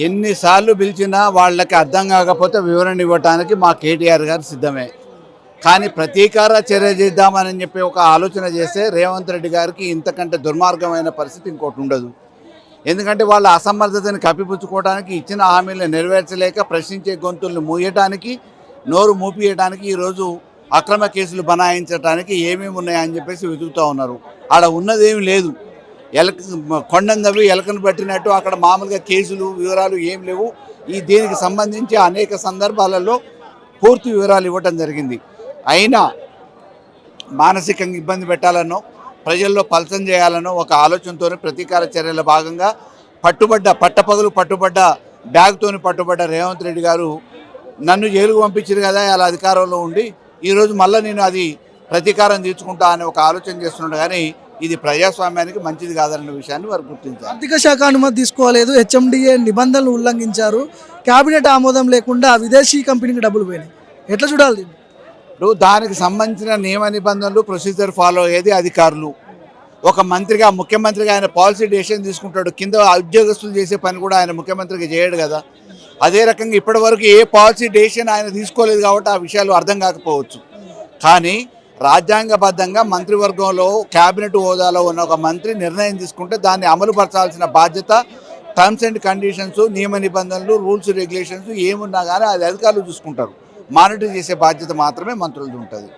ఎన్నిసార్లు పిలిచినా వాళ్ళకి అర్థం కాకపోతే వివరణ ఇవ్వడానికి మా కేటీఆర్ గారు సిద్ధమే. కానీ ప్రతీకార చర్య చేద్దామని చెప్పి ఒక ఆలోచన చేస్తే రేవంత్ రెడ్డి గారికి ఇంతకంటే దుర్మార్గమైన పరిస్థితి ఇంకోటి ఉండదు. ఎందుకంటే వాళ్ళ అసమర్థతని కప్పిపుచ్చుకోవడానికి, ఇచ్చిన హామీలను నెరవేర్చలేక ప్రశ్నించే గొంతుల్ని మూయటానికి, నోరు మూపియడానికి ఈరోజు అక్రమ కేసులు బనాయించడానికి ఏమేమి ఉన్నాయని చెప్పేసి వెతుకుతూ ఉన్నారు. ఆడ ఉన్నదేమీ లేదు. కొండను తవ్వి ఎలకను పట్టినట్టు అక్కడ మామూలుగా కేసులు వివరాలు ఏం లేవు. దీనికి సంబంధించి అనేక సందర్భాలలో పూర్తి వివరాలు ఇవ్వటం జరిగింది. అయినా మానసికంగా ఇబ్బంది పెట్టాలనో, ప్రజల్లో పలసం చేయాలనో ఒక ఆలోచనతోనే ప్రతీకార చర్యల భాగంగా పట్టుబడ్డ బ్యాగ్తోని పట్టుబడ్డ రేవంత్ రెడ్డి గారు నన్ను జైలుకు పంపించారు కదా అలా అధికారంలో ఉండి, ఈరోజు మళ్ళీ నేను అది ప్రతీకారం తీర్చుకుంటా అని ఒక ఆలోచన చేస్తున్నాడు. కానీ ఇది ప్రజాస్వామ్యానికి మంచిది కాదన్న విషయాన్ని వారు గుర్తించారు. ఆర్థిక శాఖ అనుమతి తీసుకోలేదు, హెచ్ఎండిఏ నిబంధనలు ఉల్లంఘించారు, కేబినెట్ ఆమోదం లేకుండా విదేశీ కంపెనీకి డబ్బులు పోయినాయి. ఎట్లా చూడాలి? ఇప్పుడు దానికి సంబంధించిన నియమ నిబంధనలు ప్రొసీజర్ ఫాలో అయ్యేది అధికారులు. ఒక మంత్రిగా, ముఖ్యమంత్రిగా ఆయన పాలసీ డెసిషన్ తీసుకుంటాడు. కింద ఉద్యోగస్తులు చేసే పని కూడా ఆయన ముఖ్యమంత్రికి చేయడు కదా. అదే రకంగా ఇప్పటి వరకు ఏ పాలసీ డెసిషన్ ఆయన తీసుకోలేదు కాబట్టి ఆ విషయాలు అర్థం కాకపోవచ్చు. కానీ రాజ్యాంగబద్ధంగా మంత్రివర్గంలో క్యాబినెట్ హోదాలో ఉన్న ఒక మంత్రి నిర్ణయం తీసుకుంటే దాన్ని అమలుపరచాల్సిన బాధ్యత, టర్మ్స్ అండ్ కండిషన్స్, నియమ నిబంధనలు, రూల్స్ రెగ్యులేషన్స్ ఏమున్నా కానీ అది అధికారులు చూసుకుంటారు. మానిటర్ చేసే బాధ్యత మాత్రమే మంత్రులది ఉంటుంది.